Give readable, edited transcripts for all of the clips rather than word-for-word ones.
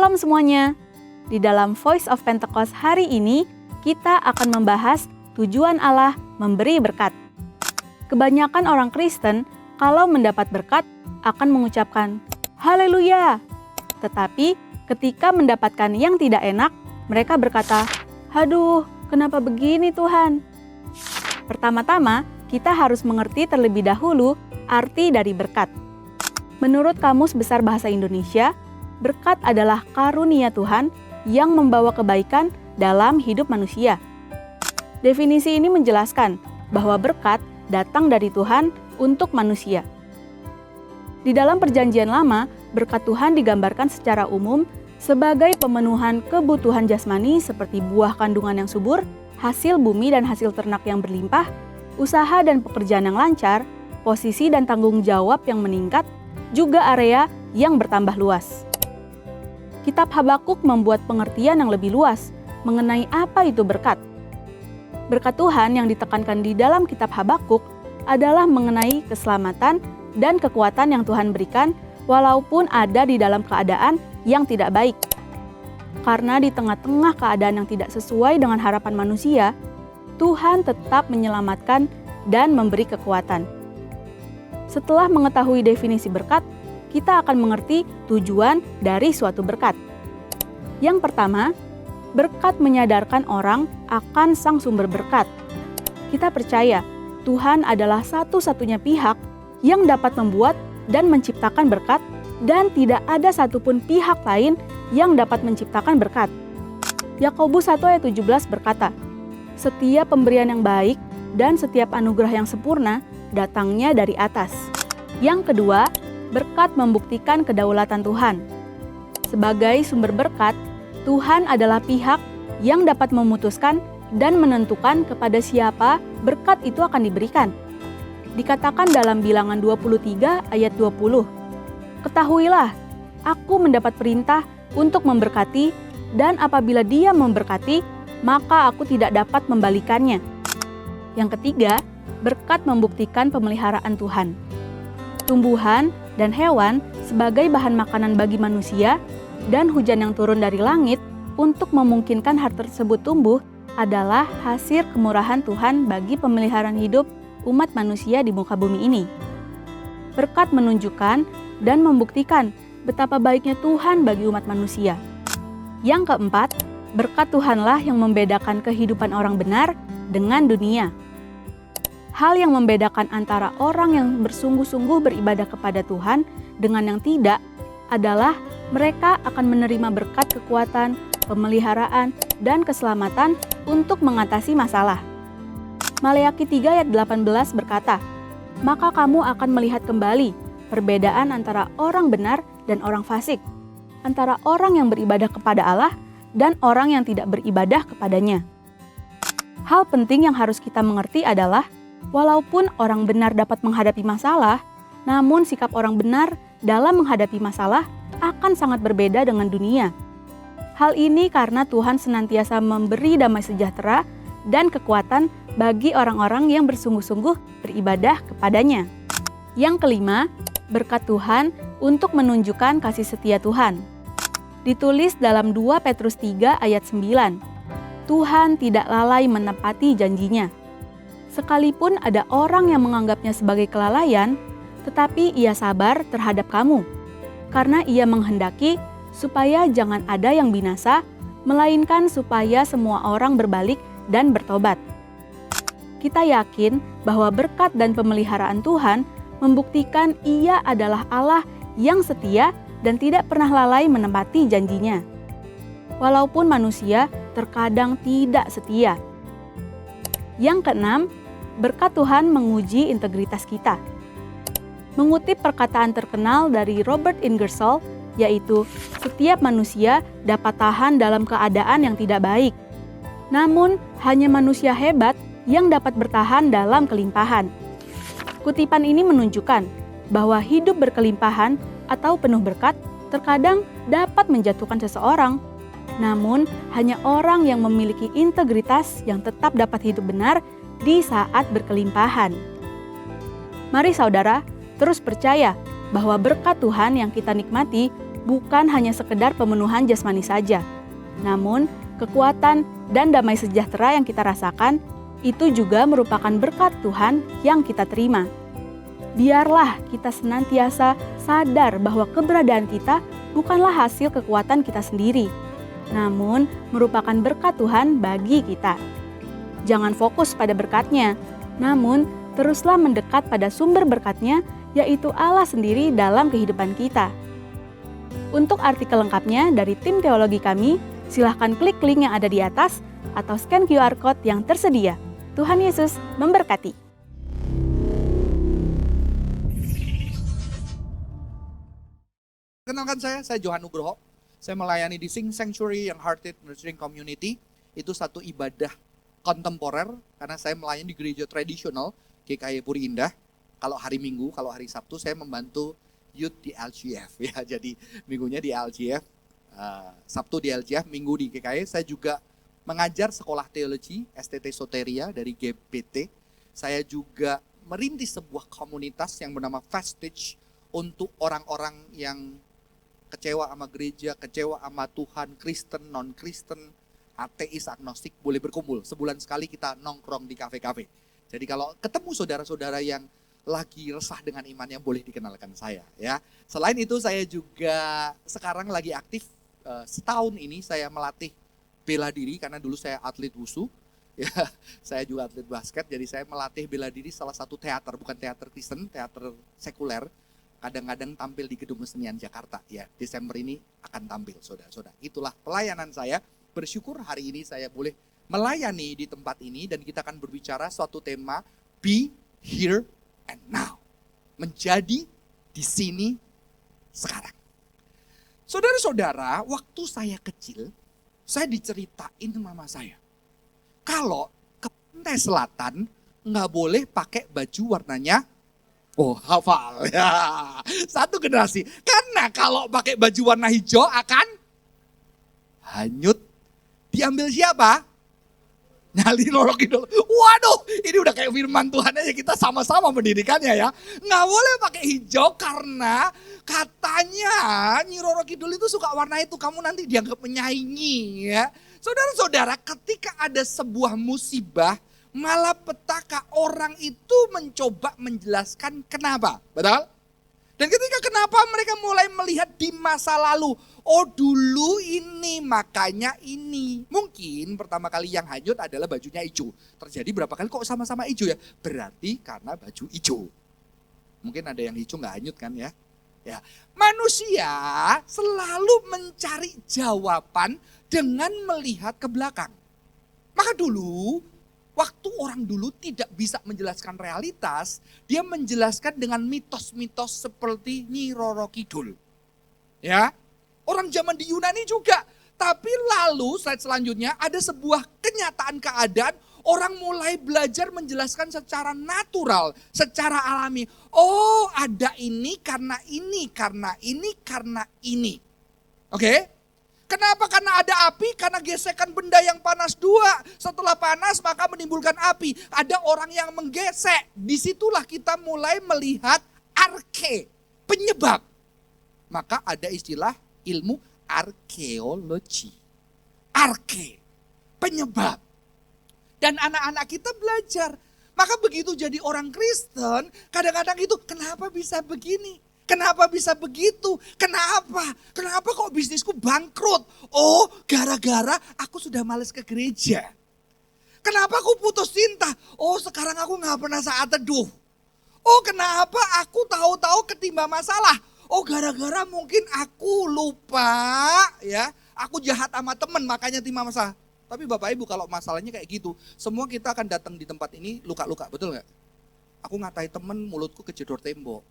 Shalom semuanya. Di dalam Voice of Pentecost hari ini, kita akan membahas tujuan Allah memberi berkat. Kebanyakan orang Kristen, kalau mendapat berkat, akan mengucapkan, Haleluya! Tetapi, ketika mendapatkan yang tidak enak, mereka berkata, Aduh, kenapa begini Tuhan? Pertama-tama, kita harus mengerti terlebih dahulu arti dari berkat. Menurut Kamus Besar Bahasa Indonesia, berkat adalah karunia Tuhan yang membawa kebaikan dalam hidup manusia. Definisi ini menjelaskan bahwa berkat datang dari Tuhan untuk manusia. Di dalam Perjanjian Lama, berkat Tuhan digambarkan secara umum sebagai pemenuhan kebutuhan jasmani seperti buah kandungan yang subur, hasil bumi dan hasil ternak yang berlimpah, usaha dan pekerjaan yang lancar, posisi dan tanggung jawab yang meningkat, juga area yang bertambah luas. Kitab Habakuk membuat pengertian yang lebih luas mengenai apa itu berkat. Berkat Tuhan yang ditekankan di dalam kitab Habakuk adalah mengenai keselamatan dan kekuatan yang Tuhan berikan walaupun ada di dalam keadaan yang tidak baik. Karena di tengah-tengah keadaan yang tidak sesuai dengan harapan manusia, Tuhan tetap menyelamatkan dan memberi kekuatan. Setelah mengetahui definisi berkat, kita akan mengerti tujuan dari suatu berkat. Yang pertama, berkat menyadarkan orang akan sang sumber berkat. Kita percaya Tuhan adalah satu-satunya pihak yang dapat membuat dan menciptakan berkat, dan tidak ada satupun pihak lain yang dapat menciptakan berkat. Yakobus 1 ayat 17 berkata, Setiap pemberian yang baik dan setiap anugerah yang sempurna datangnya dari atas. Yang kedua, berkat membuktikan kedaulatan Tuhan. Sebagai sumber berkat, Tuhan adalah pihak yang dapat memutuskan dan menentukan kepada siapa berkat itu akan diberikan. Dikatakan dalam Bilangan 23 ayat 20, Ketahuilah, aku mendapat perintah untuk memberkati, dan apabila Dia memberkati, maka aku tidak dapat membalikannya. Yang ketiga, berkat membuktikan pemeliharaan Tuhan. Tumbuhan dan hewan sebagai bahan makanan bagi manusia dan hujan yang turun dari langit untuk memungkinkan hal tersebut tumbuh adalah hasil kemurahan Tuhan bagi pemeliharaan hidup umat manusia di muka bumi ini. Berkat menunjukkan dan membuktikan betapa baiknya Tuhan bagi umat manusia. Yang keempat, berkat Tuhanlah yang membedakan kehidupan orang benar dengan dunia. Hal yang membedakan antara orang yang bersungguh-sungguh beribadah kepada Tuhan dengan yang tidak adalah mereka akan menerima berkat kekuatan, pemeliharaan, dan keselamatan untuk mengatasi masalah. Maleakhi 3 ayat 18 berkata, Maka kamu akan melihat kembali perbedaan antara orang benar dan orang fasik, antara orang yang beribadah kepada Allah dan orang yang tidak beribadah kepadanya. Hal penting yang harus kita mengerti adalah walaupun orang benar dapat menghadapi masalah, namun sikap orang benar dalam menghadapi masalah akan sangat berbeda dengan dunia. Hal ini karena Tuhan senantiasa memberi damai sejahtera dan kekuatan bagi orang-orang yang bersungguh-sungguh beribadah kepadanya. Yang kelima, berkat Tuhan untuk menunjukkan kasih setia Tuhan. Ditulis dalam 2 Petrus 3 ayat 9, Tuhan tidak lalai menepati janjinya. Sekalipun ada orang yang menganggapnya sebagai kelalaian, tetapi ia sabar terhadap kamu, karena ia menghendaki supaya jangan ada yang binasa, melainkan supaya semua orang berbalik dan bertobat. Kita yakin bahwa berkat dan pemeliharaan Tuhan membuktikan Ia adalah Allah yang setia dan tidak pernah lalai menepati janjinya. Walaupun manusia terkadang tidak setia. Yang keenam, berkat Tuhan menguji integritas kita. Mengutip perkataan terkenal dari Robert Ingersoll, yaitu setiap manusia dapat tahan dalam keadaan yang tidak baik. Namun, hanya manusia hebat yang dapat bertahan dalam kelimpahan. Kutipan ini menunjukkan bahwa hidup berkelimpahan atau penuh berkat terkadang dapat menjatuhkan seseorang. Namun, hanya orang yang memiliki integritas yang tetap dapat hidup benar di saat berkelimpahan. Mari saudara, terus percaya bahwa berkat Tuhan yang kita nikmati bukan hanya sekedar pemenuhan jasmani saja. Namun, kekuatan dan damai sejahtera yang kita rasakan itu juga merupakan berkat Tuhan yang kita terima. Biarlah kita senantiasa sadar bahwa keberadaan kita bukanlah hasil kekuatan kita sendiri, namun merupakan berkat Tuhan bagi kita. Jangan fokus pada berkatnya, namun teruslah mendekat pada sumber berkatnya, yaitu Allah sendiri dalam kehidupan kita. Untuk artikel lengkapnya dari tim teologi kami, silahkan klik link yang ada di atas atau scan QR Code yang tersedia. Tuhan Yesus memberkati. Kenalkan saya Johan Nugroho. Saya melayani di Sing Sanctuary yang Hearted Nurturing Community. Itu satu ibadah kontemporer, karena saya melayani di gereja tradisional GKI Puri Indah. Kalau hari Minggu, kalau hari Sabtu saya membantu youth di LGF ya. Jadi minggunya di LGF, Sabtu di LGF, Minggu di GKI. Saya juga mengajar sekolah teologi STT Soteria dari GPT. Saya juga merintis sebuah komunitas yang bernama Fastage untuk orang-orang yang kecewa sama gereja, kecewa sama Tuhan, Kristen, non-Kristen, ateis, agnostik, boleh berkumpul. Sebulan sekali kita nongkrong di kafe-kafe. Jadi kalau ketemu saudara-saudara yang lagi resah dengan imannya, boleh dikenalkan saya ya. Selain itu saya juga sekarang lagi aktif, setahun ini saya melatih bela diri, karena dulu saya atlet wusu. Ya, saya juga atlet basket, jadi saya melatih bela diri salah satu teater, bukan teater Kristen, teater sekuler. Kadang-kadang tampil di Gedung Kesenian Jakarta ya. Desember ini akan tampil, saudara-saudara. Itulah pelayanan saya. Bersyukur hari ini saya boleh melayani di tempat ini, dan kita akan berbicara suatu tema Be Here and Now. Menjadi di sini sekarang. Saudara-saudara, waktu saya kecil, saya diceritain mama saya, kalau ke pantai selatan nggak boleh pakai baju warnanya, hafal ya, satu generasi. Karena kalau pakai baju warna hijau akan hanyut. Diambil siapa? Nyali Roro Kidul. Waduh, ini udah kayak firman Tuhan aja, kita sama-sama pendidikannya ya. Nggak boleh pakai hijau karena katanya Nyi Roro Kidul itu suka warna itu, kamu nanti dianggap menyaingi ya. Saudara-saudara, ketika ada sebuah musibah, malapetaka orang itu mencoba menjelaskan kenapa, betul? Dan ketika kenapa mereka mulai melihat di masa lalu, oh dulu ini makanya ini. Mungkin pertama kali yang hanyut adalah bajunya hijau. Terjadi berapa kali kok sama-sama hijau ya? Berarti karena baju hijau. Mungkin ada yang hijau nggak hanyut kan ya? Ya, manusia selalu mencari jawaban dengan melihat ke belakang. Maka dulu, waktu orang dulu tidak bisa menjelaskan realitas, dia menjelaskan dengan mitos-mitos seperti Nyi Roro Kidul. Ya, orang zaman di Yunani juga. Tapi lalu slide selanjutnya ada sebuah kenyataan keadaan, orang mulai belajar menjelaskan secara natural, secara alami. Oh, ada ini karena ini, karena ini, karena ini. Oke? Kenapa? Karena ada api, karena gesekan benda yang panas dua. Setelah panas maka menimbulkan api. Ada orang yang menggesek. Disitulah kita mulai melihat arke, penyebab. Maka ada istilah ilmu arkeologi. Arke, penyebab. Dan anak-anak kita belajar. Maka begitu jadi orang Kristen, kadang-kadang itu kenapa bisa begini? Kenapa bisa begitu? Kenapa? Kenapa kok bisnisku bangkrut? Oh, gara-gara aku sudah males ke gereja. Kenapa aku putus cinta? Oh, sekarang aku gak pernah saat teduh. Oh, kenapa aku tahu-tahu ketimba masalah? Oh, gara-gara mungkin aku lupa ya. Aku jahat sama temen makanya timba masalah. Tapi Bapak Ibu kalau masalahnya kayak gitu, semua kita akan datang di tempat ini luka-luka, betul gak? Aku ngatai temen, mulutku kejedor tembok.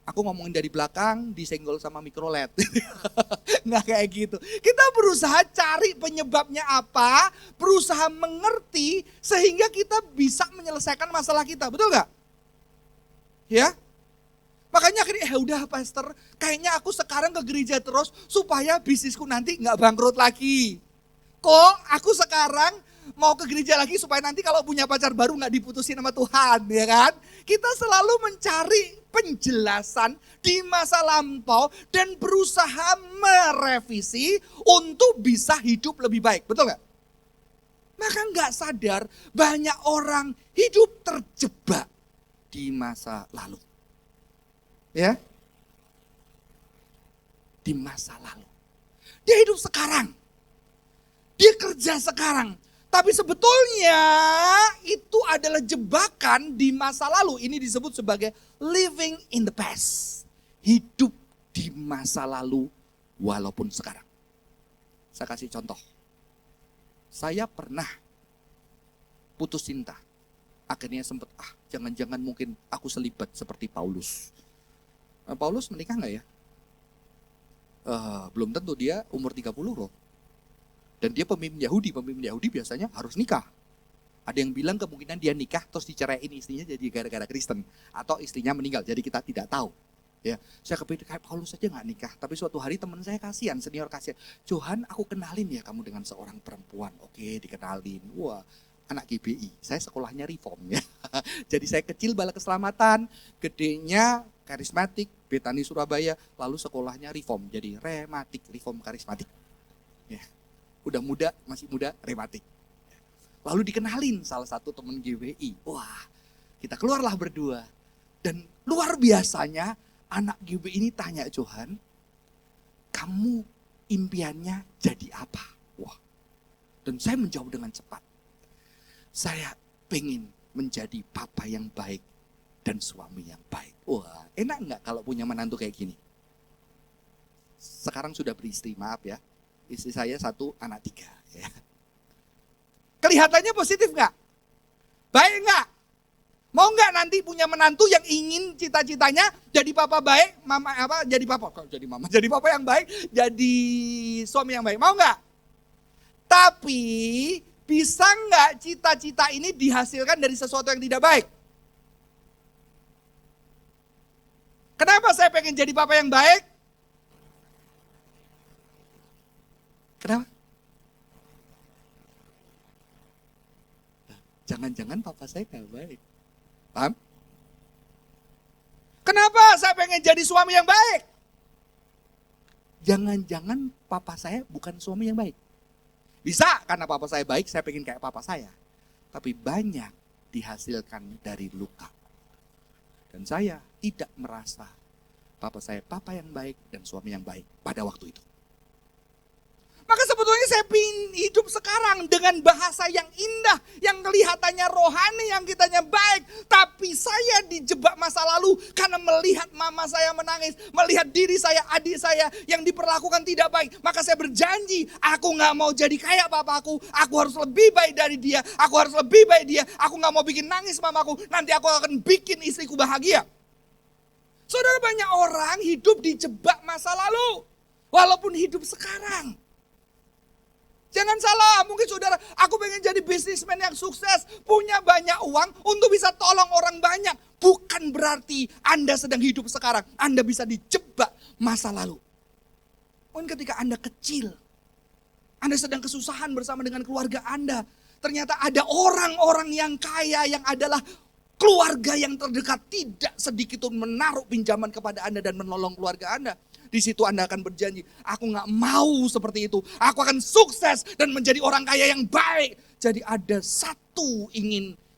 Aku ngomongin dari belakang, disenggol sama mikrolet. Nggak kayak gitu. Kita berusaha cari penyebabnya apa, berusaha mengerti sehingga kita bisa menyelesaikan masalah kita. Betul nggak? Ya? Makanya akhirnya udah pastor, kayaknya aku sekarang ke gereja terus supaya bisnisku nanti nggak bangkrut lagi. Kok aku sekarang mau ke gereja lagi supaya nanti kalau punya pacar baru nggak diputusin sama Tuhan, ya kan? Kita selalu mencari penjelasan di masa lampau dan berusaha merevisi untuk bisa hidup lebih baik, betul nggak? Maka nggak sadar banyak orang hidup terjebak di masa lalu, ya, di masa lalu. Dia hidup sekarang, dia kerja sekarang. Tapi sebetulnya itu adalah jebakan di masa lalu. Ini disebut sebagai living in the past. Hidup di masa lalu walaupun sekarang. Saya kasih contoh. Saya pernah putus cinta. Akhirnya sempat, jangan-jangan mungkin aku selibat seperti Paulus. Paulus menikah nggak ya? Belum tentu, dia umur 30 loh. Dan dia pemimpin Yahudi biasanya harus nikah. Ada yang bilang kemungkinan dia nikah terus diceraiin istrinya jadi gara-gara Kristen. Atau istrinya meninggal, jadi kita tidak tahu. Ya, saya kepikir kayak Paulus saja nggak nikah. Tapi suatu hari teman saya kasihan, senior kasihan. Johan, aku kenalin ya kamu dengan seorang perempuan. Oke, dikenalin. Wah, anak GBI. Saya sekolahnya reform ya. Jadi saya kecil bala keselamatan, gedenya karismatik, Betani Surabaya. Lalu sekolahnya reform, jadi reform karismatik. Ya. Udah muda, masih muda, rematik. Lalu dikenalin salah satu teman GWI. Wah, kita keluarlah berdua. Dan luar biasanya anak GWI ini tanya Johan, kamu impiannya jadi apa? Wah, dan saya menjawab dengan cepat. Saya pengen menjadi papa yang baik dan suami yang baik. Wah, enak nggak kalau punya menantu kayak gini? Sekarang sudah beristri, maaf ya. Istri saya 1, anak 3. Ya. Kelihatannya positif nggak? Baik nggak? Mau nggak nanti punya menantu yang ingin cita-citanya jadi papa baik, jadi papa yang baik, jadi suami yang baik. Mau nggak? Tapi bisa nggak cita-cita ini dihasilkan dari sesuatu yang tidak baik? Kenapa saya pengen jadi papa yang baik? Kenapa? Jangan-jangan papa saya gak baik. Paham? Kenapa saya pengen jadi suami yang baik? Jangan-jangan papa saya bukan suami yang baik. Bisa karena papa saya baik, saya pengen kayak papa saya. Tapi banyak dihasilkan dari luka. Dan saya tidak merasa papa saya papa yang baik dan suami yang baik pada waktu itu. Maka sebetulnya saya ingin hidup sekarang dengan bahasa yang indah, yang kelihatannya rohani, yang kitanya baik. Tapi saya dijebak masa lalu karena melihat mama saya menangis, melihat diri saya, adik saya yang diperlakukan tidak baik. Maka saya berjanji, aku gak mau jadi kayak papaku, aku harus lebih baik dari dia, aku harus lebih baik dia, aku gak mau bikin nangis mamaku, nanti aku akan bikin istriku bahagia. Saudara, banyak orang hidup dijebak masa lalu, walaupun hidup sekarang. Jangan salah, mungkin saudara, aku pengen jadi bisnismen yang sukses, punya banyak uang untuk bisa tolong orang banyak. Bukan berarti Anda sedang hidup sekarang, Anda bisa dijebak masa lalu. Mungkin ketika Anda kecil, Anda sedang kesusahan bersama dengan keluarga Anda. Ternyata ada orang-orang yang kaya yang adalah keluarga yang terdekat, tidak sedikit pun menaruh pinjaman kepada Anda dan menolong keluarga Anda. Di situ Anda akan berjanji, aku gak mau seperti itu. Aku akan sukses dan menjadi orang kaya yang baik. Jadi ada satu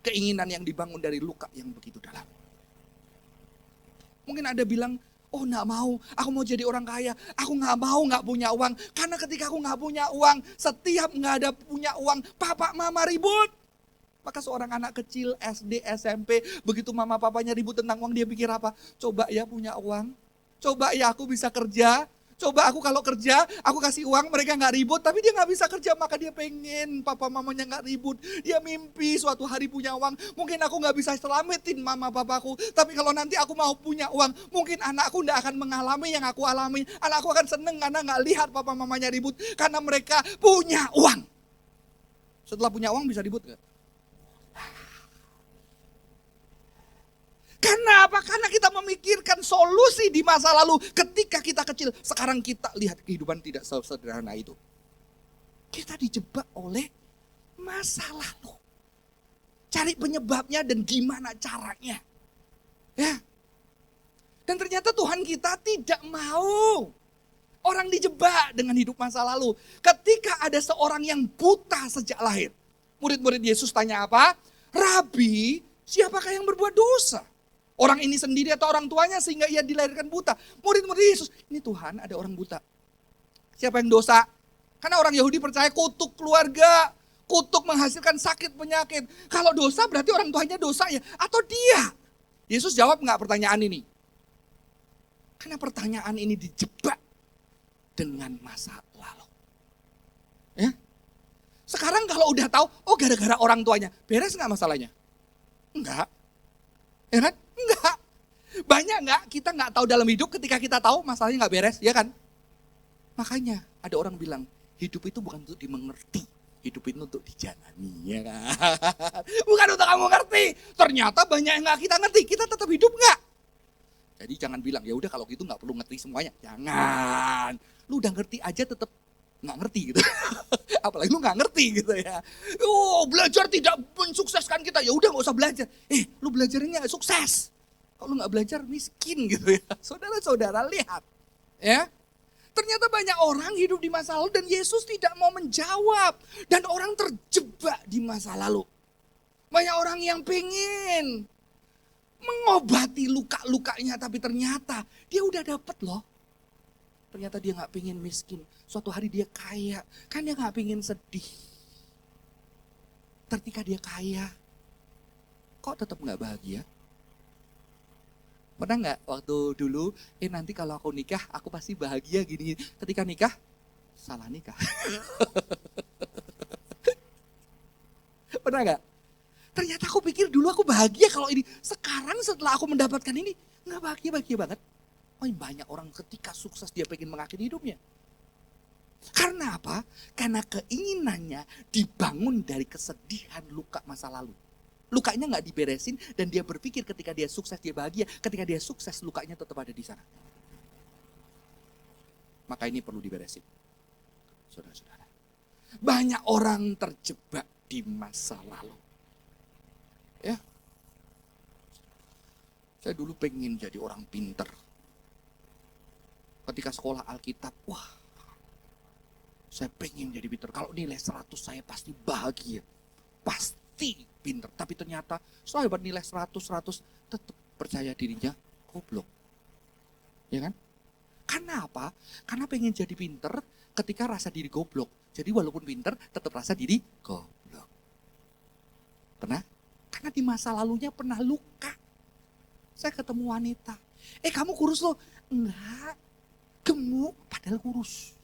keinginan yang dibangun dari luka yang begitu dalam. Mungkin Anda bilang, oh gak mau, aku mau jadi orang kaya. Aku gak mau gak punya uang. Karena ketika aku gak punya uang, setiap gak ada punya uang, papa mama ribut. Maka seorang anak kecil SD, SMP, begitu mama papanya ribut tentang uang, dia pikir apa? Coba ya punya uang. Coba ya aku bisa kerja, coba aku kalau kerja, aku kasih uang, mereka gak ribut, tapi dia gak bisa kerja, maka dia pengen papa mamanya gak ribut. Dia mimpi suatu hari punya uang, mungkin aku gak bisa selamatin mama papaku, tapi kalau nanti aku mau punya uang, mungkin anakku gak akan mengalami yang aku alami. Anakku akan seneng karena gak lihat papa mamanya ribut, karena mereka punya uang. Setelah punya uang bisa ribut gak? Karena apa? Karena kita memikirkan solusi di masa lalu ketika kita kecil. Sekarang kita lihat kehidupan tidak sesederhana itu. Kita dijebak oleh masa lalu. Cari penyebabnya dan gimana caranya. Ya. Dan ternyata Tuhan kita tidak mau orang dijebak dengan hidup masa lalu. Ketika ada seorang yang buta sejak lahir. Murid-murid Yesus tanya apa? Rabi, siapakah yang berbuat dosa? Orang ini sendiri atau orang tuanya sehingga ia dilahirkan buta. Murid-murid Yesus, ini Tuhan ada orang buta. Siapa yang dosa? Karena orang Yahudi percaya kutuk keluarga. Kutuk menghasilkan sakit penyakit. Kalau dosa berarti orang tuanya dosa ya. Atau dia. Yesus jawab nggak pertanyaan ini? Karena pertanyaan ini dijebak dengan masa lalu. Ya. Sekarang kalau udah tahu, oh gara-gara orang tuanya. Beres nggak masalahnya? Enggak. Ya kan? Enggak. Banyak nggak kita nggak tahu dalam hidup ketika kita tahu masalahnya nggak beres, ya kan? Makanya ada orang bilang, hidup itu bukan untuk dimengerti. Hidup itu untuk dijalani, ya kan? Bukan untuk kamu ngerti. Ternyata banyak yang nggak kita ngerti. Kita tetap hidup nggak? Jadi jangan bilang, ya udah kalau gitu nggak perlu ngerti semuanya. Jangan. Lu udah ngerti aja tetap nggak ngerti gitu. Apalagi lu nggak ngerti gitu ya. Oh, belajar tidak mensukseskan kita. Ya udah nggak usah belajar. Lu belajarnya sukses. Kalau lu nggak belajar miskin gitu ya. Saudara-saudara lihat, ya. Ternyata banyak orang hidup di masa lalu dan Yesus tidak mau menjawab. Dan orang terjebak di masa lalu. Banyak orang yang pengen mengobati luka-lukanya tapi ternyata dia udah dapet loh. Ternyata dia gak pengen miskin. Suatu hari dia kaya. Kan dia gak pengen sedih. Ketika dia kaya, kok tetap gak bahagia? Pernah nggak waktu dulu, nanti kalau aku nikah, aku pasti bahagia gini. Ketika nikah, salah nikah. Pernah nggak? Ternyata aku pikir dulu aku bahagia kalau ini. Sekarang setelah aku mendapatkan ini, nggak bahagia banget. Oh, banyak orang ketika sukses dia pengen mengakhiri hidupnya. Karena apa? Karena keinginannya dibangun dari kesedihan luka masa lalu. Lukanya nggak diberesin dan dia berpikir ketika dia sukses dia bahagia. Ketika dia sukses lukanya tetap ada di sana. Maka ini perlu diberesin. Saudara-saudara. Banyak orang terjebak di masa lalu. Ya. Saya dulu pengen jadi orang pinter. Ketika sekolah Alkitab, wah. Saya pengen jadi pinter. Kalau nilai 100 saya pasti bahagia. Pasti pinter, tapi ternyata setelah dapat nilai 100 tetap percaya dirinya goblok. Ya kan? Karena apa? Karena pengen jadi pinter ketika rasa diri goblok. Jadi walaupun pinter tetap rasa diri goblok. Pernah? Karena di masa lalunya pernah luka. Saya ketemu wanita. Kamu kurus loh? Enggak. Gemuk, padahal kurus.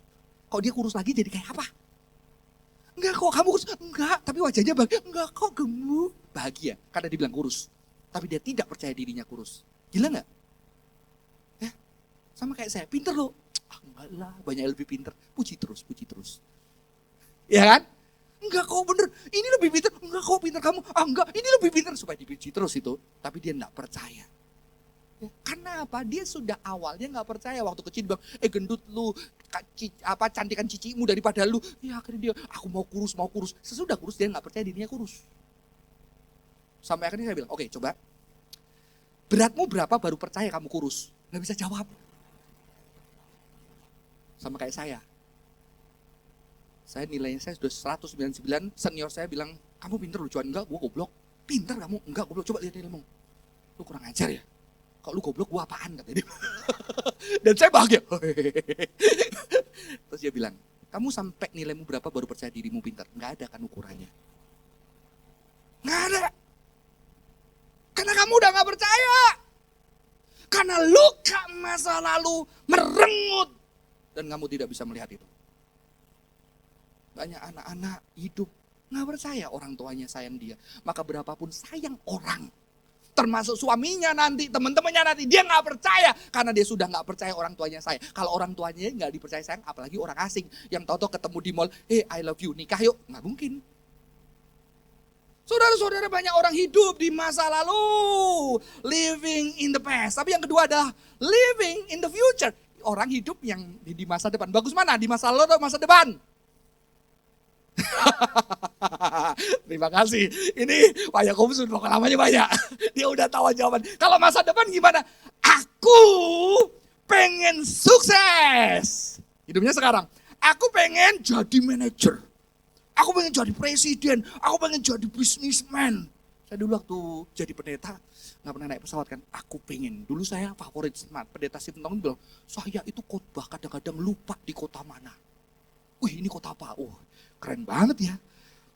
Kok dia kurus lagi jadi kayak apa? Enggak kok kamu kurus, enggak, tapi wajahnya bahagia. Enggak kok gemuk, bahagia karena dibilang kurus. Tapi dia tidak percaya dirinya kurus. Gila enggak? Ya, sama kayak saya, pinter loh. Enggak lah, banyak yang lebih pinter. Puji terus. Ya kan? Enggak kok bener, ini lebih pinter. Enggak kok pinter kamu, enggak, ini lebih pinter. Supaya dipuji terus itu, tapi dia enggak percaya. Ya, karena apa? Dia sudah awalnya nggak percaya waktu kecil bilang, gendut lu, cantikan cicimu daripada lu. Ya akhirnya dia, aku mau kurus. Sesudah kurus dia nggak percaya dirinya kurus. Sampai akhirnya saya bilang, oke coba, beratmu berapa baru percaya kamu kurus? Nggak bisa jawab. Sama kayak saya nilainya saya sudah 199, senior saya bilang, kamu pinter lu, cuan enggak, gua goblok. Pinter kamu, enggak goblok, coba lihat nilaimu. Lu kurang ajar ya. Kalau lu goblok, gua apaan kata dia. Dan saya bahagia. Terus dia bilang, kamu sampai nilaimu berapa baru percaya dirimu pintar? Nggak ada kan ukurannya. Nggak ada. Karena kamu udah nggak percaya. Karena luka masa lalu merengut. Dan kamu tidak bisa melihat itu. Banyak anak-anak hidup nggak percaya orang tuanya sayang dia. Maka berapapun sayang orang, termasuk suaminya nanti, teman-temannya nanti, dia nggak percaya karena dia sudah nggak percaya orang tuanya sayang. Kalau orang tuanya nggak dipercaya sayang, apalagi orang asing yang tahu-tahu ketemu di mall, I love you, nikah yuk, nggak mungkin. Saudara-saudara, banyak orang hidup di masa lalu, living in the past. Tapi yang kedua adalah living in the future. Orang hidup yang di masa depan. Bagus mana? Di masa lalu atau masa depan? Terima kasih. Ini Pak Yakobus sudah pengalamannya banyak. Dia udah tahu jawaban. Kalau masa depan gimana? Aku pengen sukses. Hidupnya sekarang. Aku pengen jadi manajer. Aku pengen jadi presiden. Aku pengen jadi businessman. Saya dulu waktu jadi pendeta, nggak pernah naik pesawat kan. Aku pengen. Dulu saya favorit smart. Pendeta Sintong bilang, saya itu khotbah kadang-kadang lupa di kota mana. Wih, ini kota apa? Oh, keren banget ya.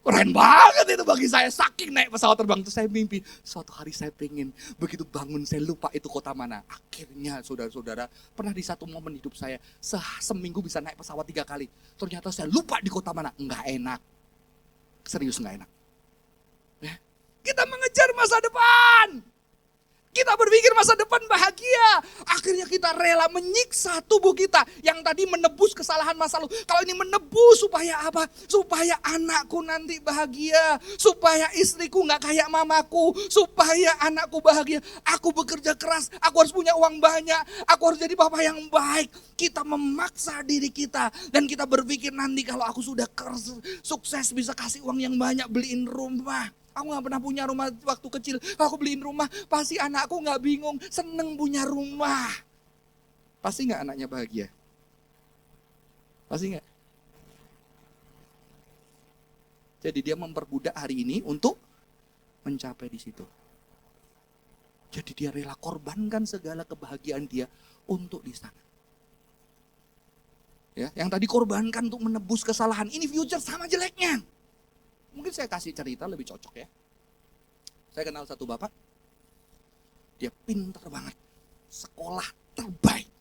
Keren banget itu bagi saya. Saking naik pesawat terbang itu saya mimpi. Suatu hari saya pengen, begitu bangun saya lupa itu kota mana. Akhirnya saudara-saudara, pernah di satu momen hidup saya, seminggu bisa naik pesawat 3 kali. Ternyata saya lupa di kota mana. Enggak enak. Serius enggak enak. Ya. Kita mengejar masa depan. Kita berpikir masa depan bahagia. Akhirnya kita rela menyiksa tubuh kita yang tadi menebus kesalahan masa lalu. Kalau ini menebus supaya apa? Supaya anakku nanti bahagia. Supaya istriku gak kayak mamaku. Supaya anakku bahagia. Aku bekerja keras. Aku harus punya uang banyak. Aku harus jadi papa yang baik. Kita memaksa diri kita. Dan kita berpikir nanti kalau aku sudah sukses bisa kasih uang yang banyak beliin rumah. Aku gak pernah punya rumah waktu kecil. Aku beliin rumah, pasti anakku gak bingung. Seneng punya rumah. Pasti gak anaknya bahagia? Pasti gak? Jadi dia memperbudak hari ini untuk mencapai di situ. Jadi dia rela korbankan segala kebahagiaan dia untuk di sana. Ya, yang tadi korbankan untuk menebus kesalahan. Ini future sama jeleknya. Mungkin saya kasih cerita lebih cocok ya. Saya kenal satu bapak. Dia pintar banget. Sekolah terbaik.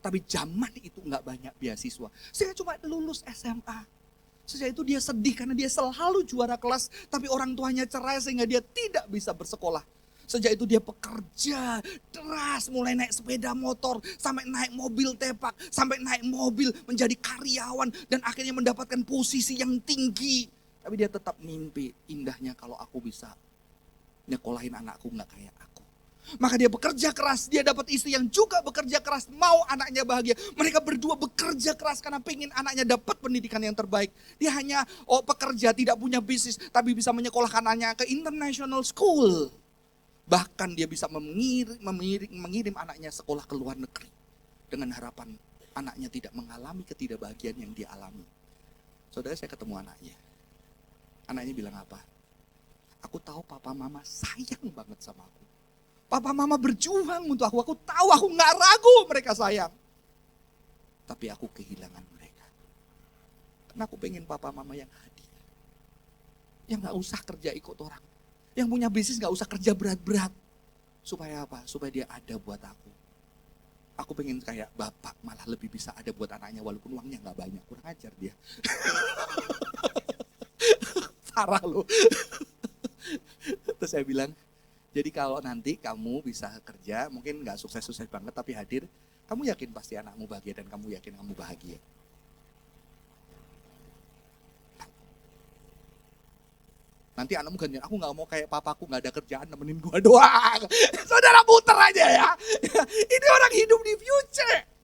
Tapi zaman itu nggak banyak beasiswa. Sehingga cuma lulus SMA. Sejak itu dia sedih karena dia selalu juara kelas. Tapi orang tuanya cerai sehingga dia tidak bisa bersekolah. Sejak itu dia bekerja keras, mulai naik sepeda motor, sampai naik mobil tepak, sampai naik mobil menjadi karyawan. Dan akhirnya mendapatkan posisi yang tinggi. Tapi dia tetap mimpi, indahnya kalau aku bisa nyekolahin anakku gak kayak aku. Maka dia bekerja keras, dia dapat istri yang juga bekerja keras, mau anaknya bahagia. Mereka berdua bekerja keras karena pengen anaknya dapat pendidikan yang terbaik. Dia hanya pekerja, tidak punya bisnis, tapi bisa menyekolahkan anaknya ke international school. Bahkan dia bisa mengirim anaknya sekolah ke luar negeri. Dengan harapan anaknya tidak mengalami ketidakbahagiaan yang dia alami. Saudara, saya ketemu anaknya. Anaknya bilang apa? Aku tahu papa mama sayang banget sama aku. Papa mama berjuang untuk aku. Aku tahu, aku gak ragu mereka sayang. Tapi aku kehilangan mereka. Karena aku pengen papa mama yang hadir. Yang gak usah kerja ikut orang. Yang punya bisnis gak usah kerja berat-berat. Supaya apa? Supaya dia ada buat aku. Aku pengen kayak bapak malah lebih bisa ada buat anaknya walaupun uangnya gak banyak. Kurang ajar dia. Parah loh. Terus saya bilang, jadi kalau nanti kamu bisa kerja, mungkin gak sukses-sukses banget tapi hadir, kamu yakin pasti anakmu bahagia dan kamu yakin kamu bahagia. Nanti anakmu gantian, aku gak mau kayak papaku gak ada kerjaan nemenin gua doang. Saudara puter aja ya. Ini orang hidup di future.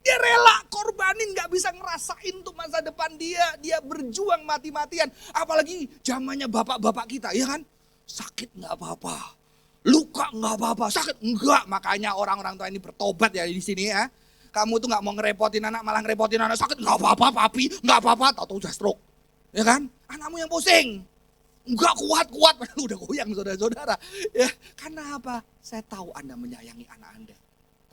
Dia rela korbanin, gak bisa ngerasain tuh masa depan dia. Dia berjuang mati-matian. Apalagi zamannya bapak-bapak kita, ya kan? Sakit gak apa-apa. Luka gak apa-apa. Sakit enggak. Makanya orang-orang tua ini bertobat ya di sini ya. Kamu tuh gak mau ngerepotin anak, malah ngerepotin anak. Sakit gak apa-apa papi, gak apa-apa. Tahu udah stroke. Ya kan? Anakmu yang pusing. Enggak kuat-kuat. Udah goyang saudara-saudara. Ya, karena apa? Saya tahu Anda menyayangi anak Anda.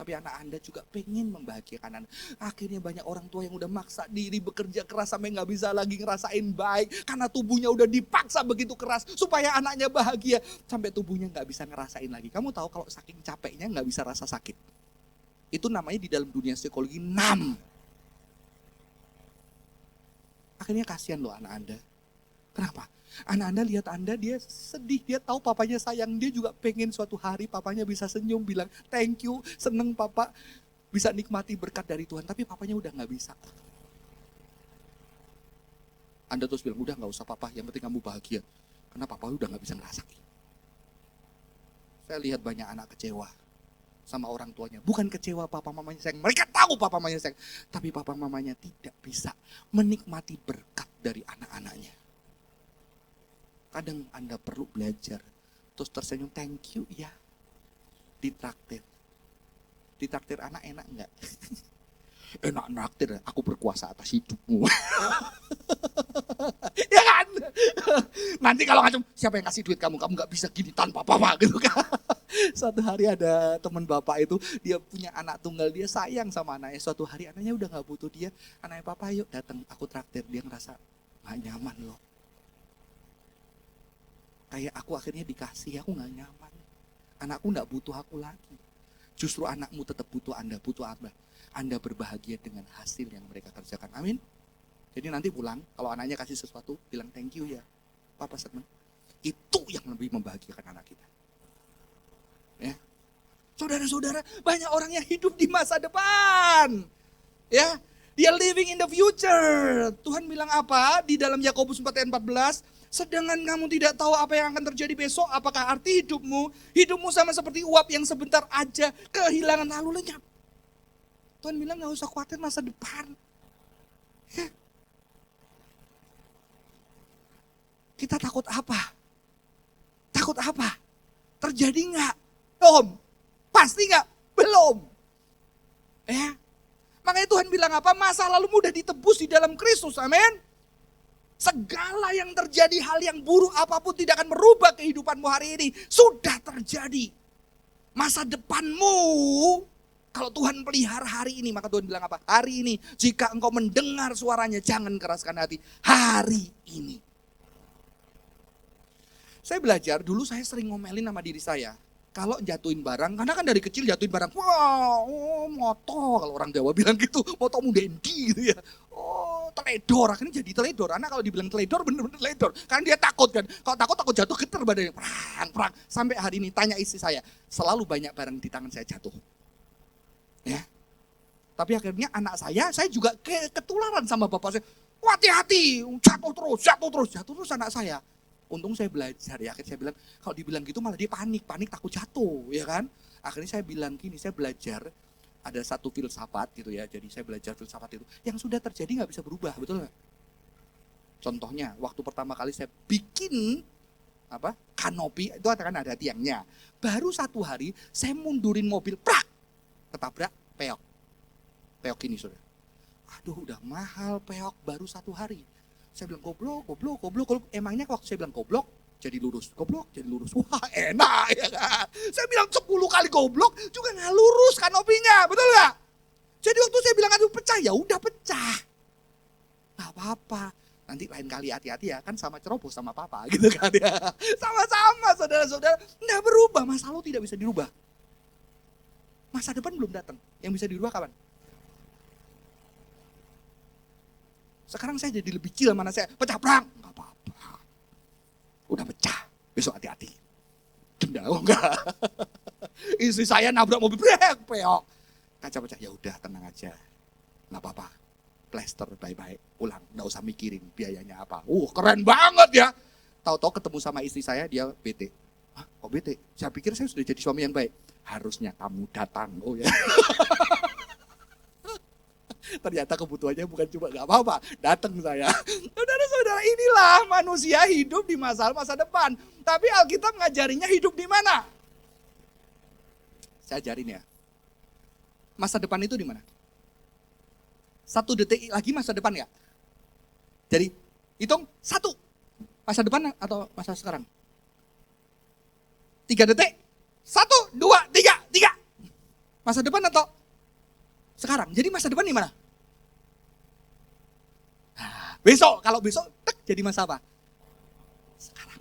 Tapi anak Anda juga pengen membahagiakan Anda. Akhirnya banyak orang tua yang udah maksa diri bekerja keras sampai gak bisa lagi ngerasain baik. Karena tubuhnya udah dipaksa begitu keras supaya anaknya bahagia. Sampai tubuhnya gak bisa ngerasain lagi. Kamu tahu kalau saking capeknya gak bisa rasa sakit. Itu namanya di dalam dunia psikologi numb. Akhirnya kasihan loh anak Anda. Kenapa? Anak Anda lihat Anda, dia sedih, dia tahu papanya sayang, dia juga pengen suatu hari papanya bisa senyum, bilang thank you, seneng papa bisa nikmati berkat dari Tuhan, tapi papanya udah gak bisa. Anda terus bilang, udah gak usah papa, yang penting kamu bahagia, karena papa udah gak bisa ngerasain. Saya lihat banyak anak kecewa sama orang tuanya, bukan kecewa papa mamanya sayang, mereka tahu papa mamanya sayang, tapi papa mamanya tidak bisa menikmati berkat dari anak-anaknya. Kadang Anda perlu belajar. Terus tersenyum, thank you ya. Ditraktir. Ditraktir anak enak enggak? Enak naktir, aku berkuasa atas hidupmu. Ya kan? Nanti kalau ngacung, siapa yang kasih duit kamu? Kamu gak bisa gini tanpa papa gitu kan. Suatu hari ada teman bapak itu, dia punya anak tunggal, dia sayang sama anaknya. Suatu hari anaknya udah gak butuh dia, anaknya papa yuk datang, aku traktir. Dia ngerasa gak nyaman loh. Kayak aku akhirnya dikasih, aku gak nyaman. Anakku gak butuh aku lagi. Justru anakmu tetap butuh Anda, butuh Anda. Anda berbahagia dengan hasil yang mereka kerjakan. Amin. Jadi nanti pulang, kalau anaknya kasih sesuatu, bilang thank you ya. Papa senang. Itu yang lebih membahagiakan anak kita. Ya. Saudara-saudara, banyak orang yang hidup di masa depan. Ya, dia living in the future. Tuhan bilang apa di dalam Yakobus 4 ayat 14? Sedangkan kamu tidak tahu apa yang akan terjadi besok, apakah arti hidupmu? Hidupmu sama seperti uap yang sebentar aja kehilangan lalu lenyap. Tuhan bilang gak usah khawatir masa depan. Ya. Kita takut apa? Takut apa? Terjadi gak? Belum. Pasti gak? Belum. Ya. Makanya Tuhan bilang apa? Masa lalumu udah ditebus di dalam Kristus. Amin. Segala yang terjadi, hal yang buruk apapun tidak akan merubah kehidupanmu hari ini. Sudah terjadi. Masa depanmu, kalau Tuhan pelihara hari ini, maka Tuhan bilang apa? Hari ini, jika engkau mendengar suaranya, jangan keraskan hati. Hari ini. Saya belajar, dulu saya sering ngomelin sama diri saya. Kalau jatuhin barang, karena kan dari kecil jatuhin barang, wah, moto, kalau orang Jawa bilang gitu, motomu dendi gitu ya. Oh, teledor, akhirnya jadi teledor. Anak kalau dibilang teledor, bener-bener teledor. Karena dia takut kan, kalau takut jatuh, getar badannya, perang. Sampai hari ini tanya istri saya, selalu banyak barang di tangan saya jatuh. Ya. Tapi akhirnya anak saya juga ketularan sama bapak saya. Hati-hati, jatuh terus anak saya. Untung saya belajar ya, akhirnya saya bilang, kalau dibilang gitu malah dia panik takut jatuh, ya kan? Akhirnya saya bilang gini, saya belajar, ada satu filsafat gitu ya, jadi saya belajar filsafat itu, yang sudah terjadi nggak bisa berubah, betul nggak? Contohnya, waktu pertama kali saya bikin kanopi, itu kan ada tiangnya. Baru 1 hari, saya mundurin mobil, prak! Ketabrak, peok ini saudara. Aduh udah mahal peok, baru 1 hari. Saya bilang goblok. Emangnya waktu saya bilang goblok jadi lurus. Wah enak ya kan. Saya bilang 10 kali goblok juga gak lurus kanopinya, betul gak? Jadi waktu saya bilang aduh pecah, ya udah pecah. Gak apa-apa. Nanti lain kali hati-hati ya, kan sama cerobos sama papa gitu kan ya. Sama-sama saudara-saudara, gak berubah, masa lalu tidak bisa dirubah. Masa depan belum datang, yang bisa dirubah kapan? Sekarang saya jadi lebih chill, mana saya pecah perang, nggak apa-apa, udah pecah, besok hati-hati, denda enggak. Istri saya nabrak mobil, peok, kaca pecah, ya udah tenang aja, nggak apa-apa, plester baik-baik, ulang, nggak usah mikirin biayanya apa. Keren banget ya. Tahu-tahu ketemu sama istri saya, dia bete. Hah, kok bete? Saya pikir saya sudah jadi suami yang baik. Harusnya kamu datang, oh ya. Ternyata kebutuhannya bukan cuma gak apa-apa, datang saya. Saudara-saudara, inilah manusia hidup di masa depan. Tapi Alkitab ngajarinya hidup di mana? Saya ajarin ya. Masa depan itu di mana? 1 detik lagi masa depan ya? Jadi hitung 1. Masa depan atau masa sekarang? 3 detik. 1, 2, 3. Masa depan atau sekarang? Jadi masa depan di mana? Nah, besok, kalau besok jadi masa apa? Sekarang.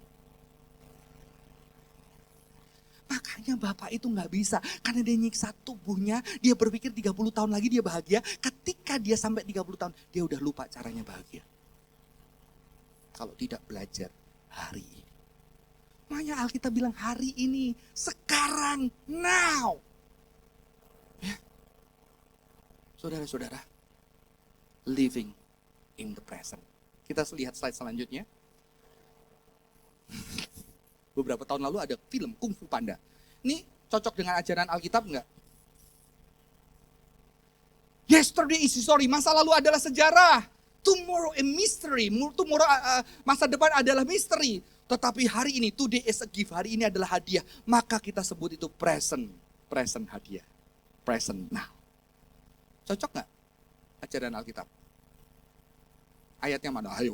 Makanya Bapak itu gak bisa, karena dia nyiksa tubuhnya, dia berpikir 30 tahun lagi dia bahagia, ketika dia sampai 30 tahun, dia udah lupa caranya bahagia. Kalau tidak belajar hari ini. Makanya Alkitab bilang hari ini, sekarang, now. Ya. Saudara-saudara, living in the present. Kita lihat slide selanjutnya. Beberapa tahun lalu ada film Kung Fu Panda. Ini cocok dengan ajaran Alkitab enggak? Yesterday is history, masa lalu adalah sejarah. Tomorrow a mystery, masa depan adalah misteri. Tetapi hari ini, today is a gift. Hari ini adalah hadiah. Maka kita sebut itu present. Present hadiah. Present now. Cocok nggak ajaran Alkitab? Ayatnya mana? Ayo.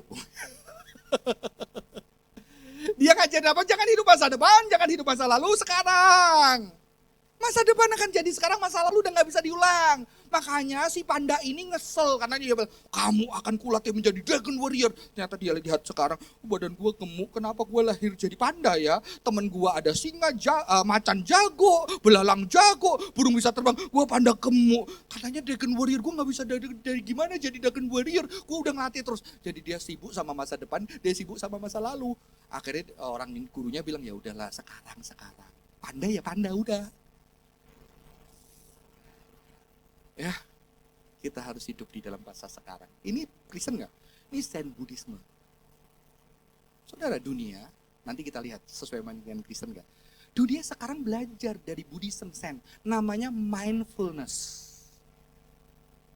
Dia ngajarin apa? Jangan hidup masa depan, jangan hidup masa lalu, sekarang. Masa depan akan jadi sekarang, masa lalu udah gak bisa diulang. Makanya si panda ini ngesel karena dia bilang, kamu akan kulatih menjadi dragon warrior. Ternyata dia lihat sekarang, badan gue gemuk, kenapa gue lahir jadi panda ya? Temen gue ada singa, macan jago, belalang jago, burung bisa terbang, gue panda gemuk. Katanya dragon warrior, gue gak bisa dari gimana jadi dragon warrior. Gue udah ngelatih terus. Jadi dia sibuk sama masa depan, dia sibuk sama masa lalu. Akhirnya orang gurunya bilang, ya udahlah sekarang. Panda ya panda udah. Ya, kita harus hidup di dalam masa sekarang. Ini Kristen nggak? Ini Zen Buddhisme. Saudara, dunia, nanti kita lihat sesuai dengan Kristen nggak? Dunia sekarang belajar dari Buddhism Zen, namanya mindfulness.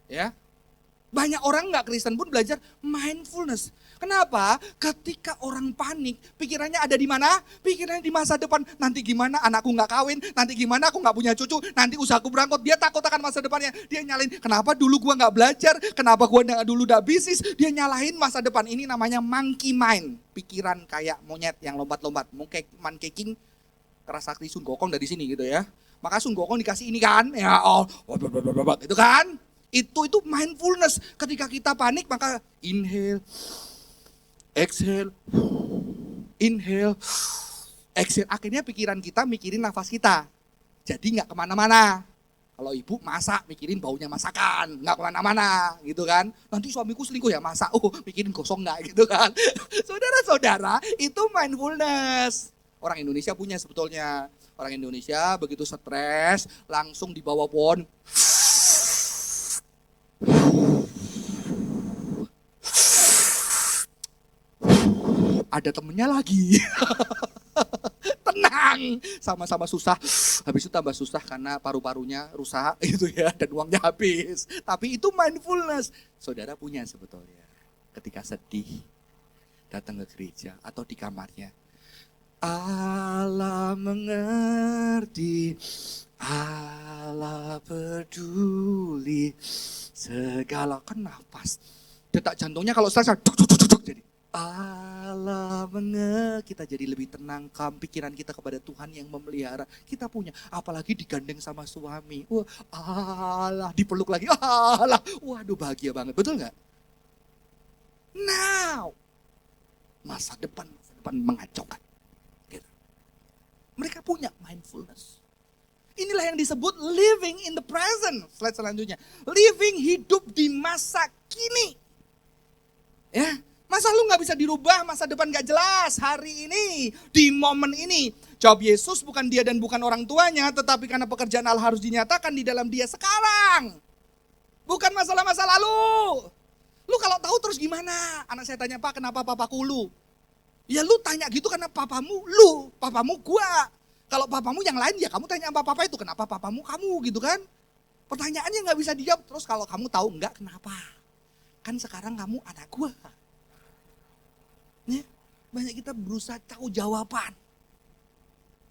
Ya, banyak orang nggak Kristen pun belajar mindfulness. Kenapa? Ketika orang panik, pikirannya ada di mana? Pikirannya di masa depan. Nanti gimana anakku nggak kawin? Nanti gimana aku nggak punya cucu? Nanti usahaku berangkat. Dia takut akan masa depannya. Dia nyalain, kenapa dulu gua nggak belajar? Kenapa gua dulu nggak bisnis? Dia nyalahin masa depan. Ini namanya monkey mind. Pikiran kayak monyet yang lompat-lompat. Monkey king, kerasakti Sun Gokong dari sini gitu ya. Maka Sun Gokong dikasih ini kan? Ya, itu kan? Itu mindfulness. Ketika kita panik maka inhale, exhale, inhale, exhale. Akhirnya pikiran kita mikirin nafas kita. Jadi gak kemana-mana. Kalau ibu masak, mikirin baunya masakan. Gak kemana-mana gitu kan. Nanti suamiku selingkuh ya masak. Mikirin gosong gak gitu kan. Saudara-saudara, itu mindfulness. Orang Indonesia punya sebetulnya. Orang Indonesia begitu stres, langsung di bawah pohon. Ada temennya lagi. Tenang, sama-sama susah. Habis itu tambah susah karena paru-parunya rusak gitu ya, dan uangnya habis. Tapi itu mindfulness. Saudara punya sebetulnya. Ketika sedih, datang ke gereja atau di kamarnya. Allah mengerti, Allah peduli segala, kan nafas. Detak jantungnya kalau stres jadi Allah kita jadi lebih tenang, pikiran kita kepada Tuhan yang memelihara. Kita punya, apalagi digandeng sama suami. Wah, Allah, dipeluk lagi. Allah, waduh bahagia banget. Betul nggak? Now, masa depan mengacaukan. Gitu. Mereka punya mindfulness. Inilah yang disebut living in the present. Slide selanjutnya. Living hidup di masa kini. Ya. Masa lu gak bisa dirubah, masa depan gak jelas hari ini, di momen ini. Jawab Yesus, bukan dia dan bukan orang tuanya, tetapi karena pekerjaan Allah harus dinyatakan di dalam dia sekarang. Bukan masalah-masa lalu. Lu kalau tahu terus gimana? Anak saya tanya, Pak kenapa papaku lu? Ya lu tanya gitu karena papamu lu, papamu gua. Kalau papamu yang lain ya kamu tanya sama papa itu, kenapa papamu kamu gitu kan? Pertanyaannya gak bisa dijawab, terus kalau kamu tahu enggak kenapa? Kan sekarang kamu anak gua. Ya, banyak kita berusaha tahu jawaban.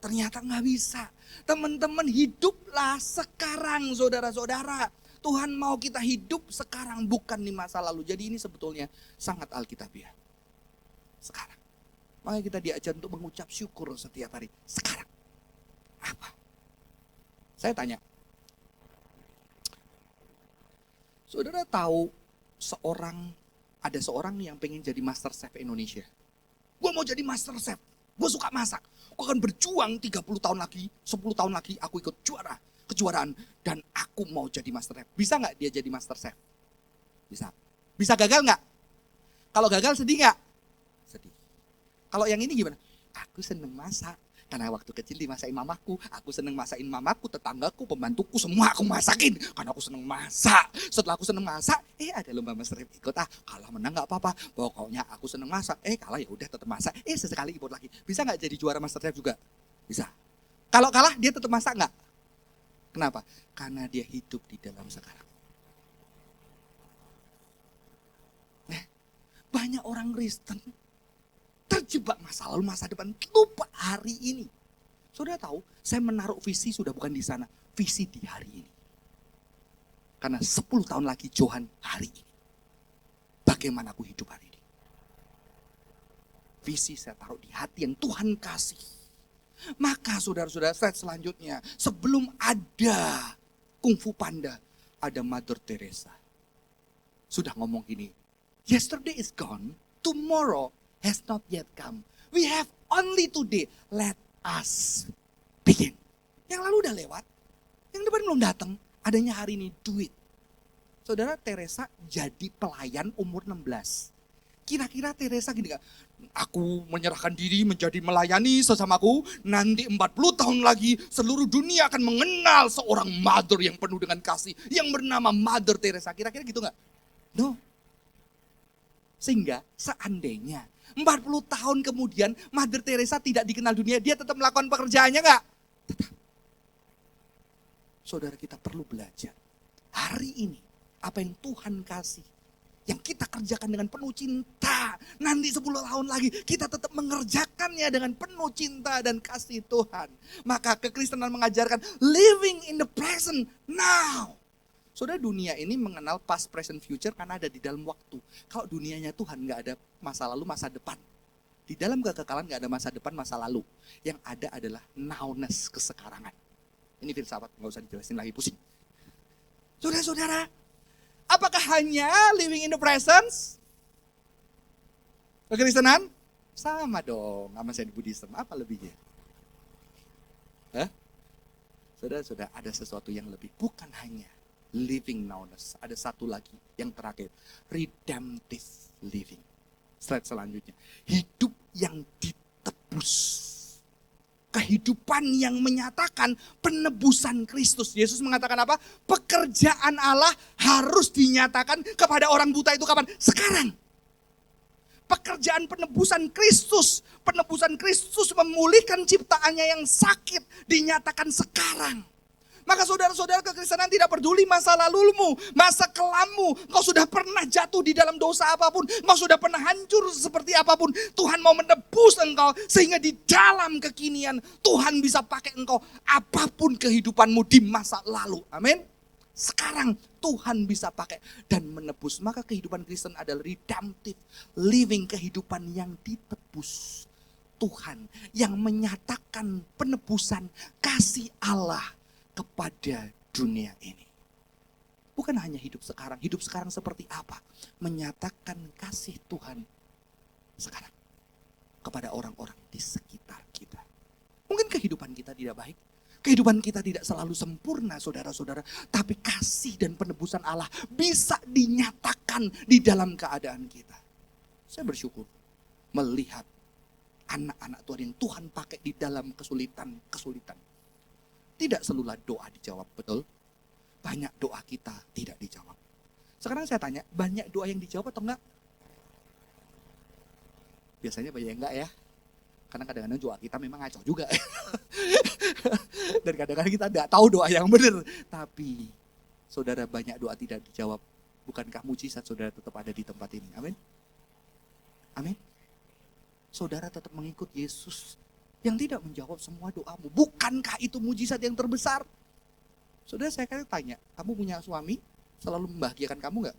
Ternyata nggak bisa. Teman-teman, hiduplah sekarang saudara-saudara. Tuhan mau kita hidup sekarang, bukan di masa lalu. Jadi ini sebetulnya sangat alkitabiah. Sekarang. Makanya kita diajar untuk mengucap syukur setiap hari. Sekarang. Apa? Saya tanya. Saudara tahu ada seorang yang pengen jadi master chef Indonesia. Gue mau jadi master chef. Gue suka masak. Gue akan berjuang 30 tahun lagi, 10 tahun lagi aku ikut kejuaraan. Dan aku mau jadi master chef. Bisa gak dia jadi master chef? Bisa. Bisa gagal gak? Kalau gagal sedih gak? Sedih. Kalau yang ini gimana? Aku seneng masak. Karena waktu kecil dimasakin mamaku, aku seneng masakin mamaku, tetanggaku, pembantuku, semua aku masakin. Karena aku seneng masak. Setelah aku seneng masak, ada lomba master chef ikut. Kalah menang gak apa-apa. Pokoknya aku seneng masak. Kalah ya udah tetap masak. Sesekali ikut lagi. Bisa gak jadi juara master chef juga? Bisa. Kalau kalah dia tetap masak gak? Kenapa? Karena dia hidup di dalam sekarang. Banyak orang Kristen terjebak masa lalu, masa depan, lupa hari ini. Saudara tahu, saya menaruh visi sudah bukan di sana, visi di hari ini. Karena 10 tahun lagi Johan hari ini. Bagaimana aku hidup hari ini? Visi saya taruh di hati yang Tuhan kasih. Maka saudara-saudara, slide selanjutnya, sebelum ada Kung Fu Panda, ada Mother Teresa. Sudah ngomong gini, yesterday is gone, tomorrow has not yet come. We have only today, let us begin. Yang lalu udah lewat, yang depan belum datang, adanya hari ini, do it. Saudara, Teresa jadi pelayan umur 16. Kira-kira Teresa gini gak? Aku menyerahkan diri menjadi melayani sesamaku. Nanti 40 tahun lagi seluruh dunia akan mengenal seorang mother yang penuh dengan kasih. Yang bernama Mother Teresa. Kira-kira gitu gak? No. Sehingga seandainya 40 tahun kemudian Mother Teresa tidak dikenal dunia. Dia tetap melakukan pekerjaannya gak? Tetap. Saudara, kita perlu belajar. Hari ini apa yang Tuhan kasih, yang kita kerjakan dengan penuh cinta, nanti 10 tahun lagi kita tetap mengerjakannya dengan penuh cinta dan kasih Tuhan. Maka kekristenan mengajarkan living in the present now. Saudara, dunia ini mengenal past, present, future karena ada di dalam waktu. Kalau dunianya Tuhan gak ada masa lalu, masa depan. Di dalam kekekalan gak ada masa depan, masa lalu. Yang ada adalah nowness, kesekarangan. Ini filsafat, gak usah dijelasin lagi, pusing. Saudara-saudara, apakah hanya living in the present? Kekristenan? Sama dong, sama Zen Buddhism. Apa lebihnya? Saudara-saudara, ada sesuatu yang lebih. Bukan hanya living nowness. Ada satu lagi yang terakhir. Redemptive living. Slide selanjutnya. Hidup yang ditebus. Kehidupan yang menyatakan penebusan Kristus. Yesus mengatakan apa? Pekerjaan Allah harus dinyatakan kepada orang buta itu kapan? Sekarang. Pekerjaan penebusan Kristus. Penebusan Kristus memulihkan ciptaannya yang sakit. Dinyatakan sekarang. Maka saudara-saudara, kekristenan tidak peduli masa lalumu, masa kelammu. Engkau sudah pernah jatuh di dalam dosa apapun. Engkau sudah pernah hancur seperti apapun. Tuhan mau menebus engkau sehingga di dalam kekinian Tuhan bisa pakai engkau apapun kehidupanmu di masa lalu. Amin. Sekarang Tuhan bisa pakai dan menebus. Maka kehidupan Kristen adalah redemptive living, kehidupan yang ditebus. Tuhan yang menyatakan penebusan kasih Allah kepada dunia ini. Bukan hanya hidup sekarang seperti apa? Menyatakan kasih Tuhan sekarang kepada orang-orang di sekitar kita. Mungkin kehidupan kita tidak baik, kehidupan kita tidak selalu sempurna saudara-saudara, tapi kasih dan penebusan Allah bisa dinyatakan di dalam keadaan kita. Saya bersyukur melihat anak-anak Tuhan yang Tuhan pakai di dalam kesulitan. Tidak selalu doa dijawab, betul? Banyak doa kita tidak dijawab. Sekarang saya tanya, banyak doa yang dijawab atau enggak? Biasanya banyak yang enggak ya. Karena kadang-kadang doa kita memang ngaco juga. Dan kadang-kadang kita tidak tahu doa yang benar. Tapi saudara, banyak doa tidak dijawab. Bukankah mujizat saudara tetap ada di tempat ini? Amin. Amin. Saudara tetap mengikut Yesus yang tidak menjawab semua doamu. Bukankah itu mujizat yang terbesar? Saudara, saya tanya, kamu punya suami selalu membahagiakan kamu gak?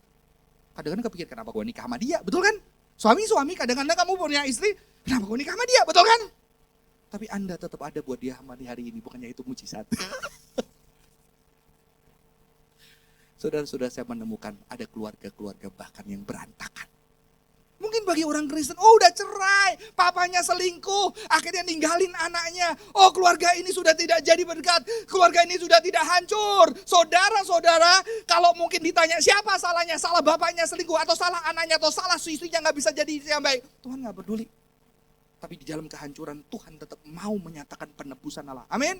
Kadang-kadang kepikir, kenapa gue nikah sama dia? Betul kan? Suami, kadang-kadang kamu punya istri, kenapa gue nikah sama dia? Betul kan? Tapi Anda tetap ada buat dia di hari ini, bukannya itu mujizat. Saudara-saudara, saya menemukan ada keluarga-keluarga bahkan yang berantakan. Mungkin bagi orang Kristen, udah cerai, papanya selingkuh, akhirnya ninggalin anaknya. Oh, keluarga ini sudah tidak jadi berkat, keluarga ini sudah tidak hancur. Saudara-saudara, kalau mungkin ditanya siapa salahnya, salah bapaknya selingkuh, atau salah anaknya, atau salah istrinya gak bisa jadi istri yang baik. Tuhan gak peduli. Tapi di dalam kehancuran, Tuhan tetap mau menyatakan penebusan Allah. Amin.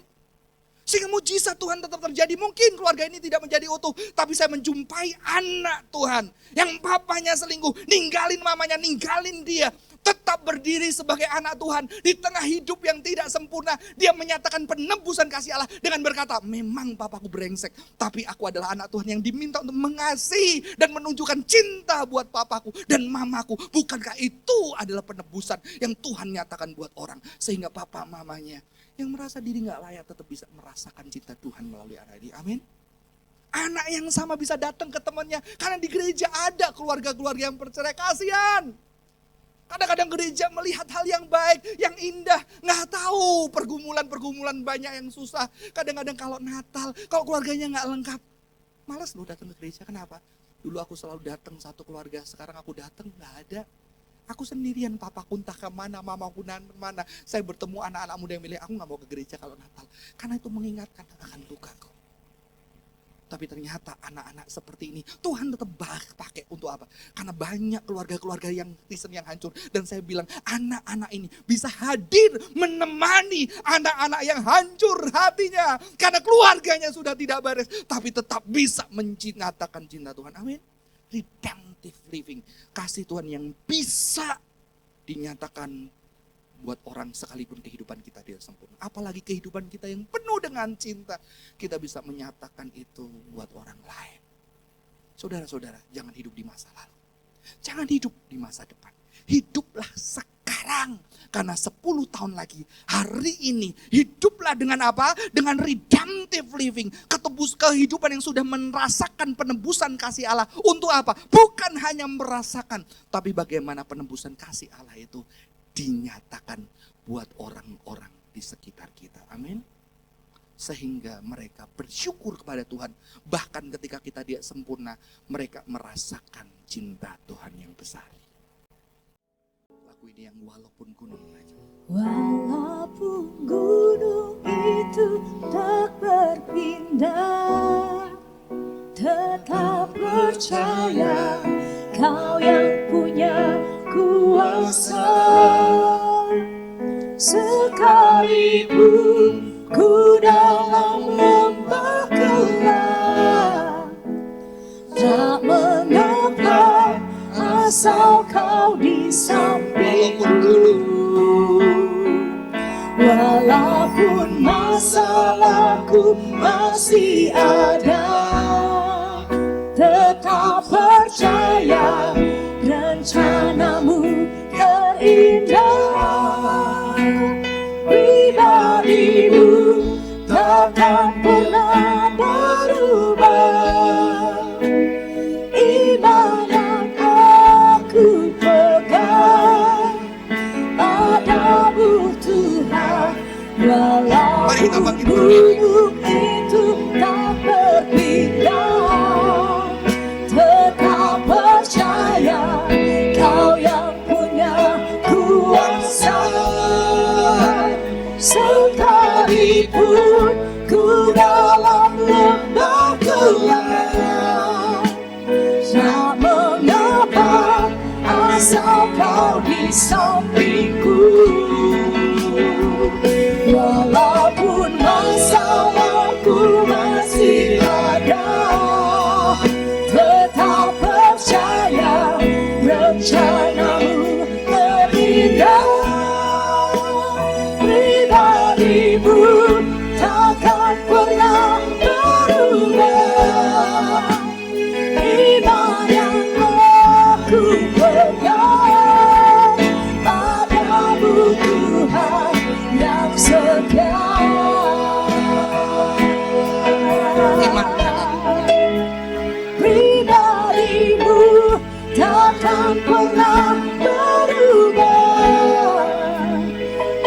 Sehingga mujizat Tuhan tetap terjadi. Mungkin keluarga ini tidak menjadi utuh, tapi saya menjumpai anak Tuhan yang papanya selingkuh, ninggalin mamanya, ninggalin dia. tetap berdiri sebagai anak Tuhan di tengah hidup yang tidak sempurna. Dia menyatakan penebusan kasih Allah dengan berkata, memang papaku brengsek, tapi aku adalah anak Tuhan yang diminta untuk mengasihi dan menunjukkan cinta buat papaku dan mamaku. Bukankah itu adalah penebusan yang Tuhan nyatakan buat orang, sehingga papa mamanya yang merasa diri gak layak tetap bisa merasakan cinta Tuhan melalui anak ini. Amin. Anak yang sama bisa datang ke temannya, karena di gereja ada keluarga-keluarga yang bercerai. Kasihan. Kadang-kadang gereja melihat hal yang baik, yang indah. Nggak tahu pergumulan-pergumulan banyak yang susah. Kadang-kadang kalau Natal, kalau keluarganya nggak lengkap. Malas loh datang ke gereja, kenapa? Dulu aku selalu datang satu keluarga, sekarang aku datang nggak ada. Aku sendirian, papaku entah kemana, mamaku kemana. Saya bertemu anak-anak muda yang milih, aku nggak mau ke gereja kalau Natal. Karena itu mengingatkan akan lukaku. Tapi ternyata anak-anak seperti ini Tuhan tetap pakai untuk apa? Karena banyak keluarga-keluarga yang Kristen yang hancur. Dan saya bilang anak-anak ini bisa hadir menemani anak-anak yang hancur hatinya. Karena keluarganya sudah tidak beres. Tapi tetap bisa menyatakan cinta Tuhan. Amin. Redemptive living. Kasih Tuhan yang bisa dinyatakan buat orang sekalipun kehidupan kita tidak sempurna. Apalagi kehidupan kita yang penuh dengan cinta. Kita bisa menyatakan itu buat orang lain. Saudara-saudara, jangan hidup di masa lalu. Jangan hidup di masa depan. Hiduplah sekarang. Karena 10 tahun lagi, hari ini, hiduplah dengan apa? Dengan redemptive living. Ketebus kehidupan yang sudah merasakan penebusan kasih Allah. Untuk apa? Bukan hanya merasakan, tapi bagaimana penebusan kasih Allah itu dinyatakan buat orang-orang di sekitar kita. Amin. Sehingga mereka bersyukur kepada Tuhan. Bahkan ketika kita tidak sempurna, mereka merasakan cinta Tuhan yang besar. Lagu ini yang walaupun gunung aja. Walaupun gunung itu tak berpindah, tetap percaya Kau yang punya kuasa. Sekalipun ku dalam lembah gelap, tak mengapa asal Kau di sampingku. Walaupun masalahku masih ada, tetap percaya rencanamu terindah. Pribadimu takkan pernah berubah. Iman yang aku pegang padamu Tuhan. Walaupun gunung itu tak berpindah, tetap percaya Kau yang punya kuasa. Sekalipun ku dalam lembah gelap, tak mengapa asal Kau di sampingku. Walaupun masalahku masih ada, tetap percaya rencanamu terindah. Pribadimu takkan pernah berubah. Iman yang aku pegang padamu Tuhan yang setia. Pribadimu takkan pernah berubah.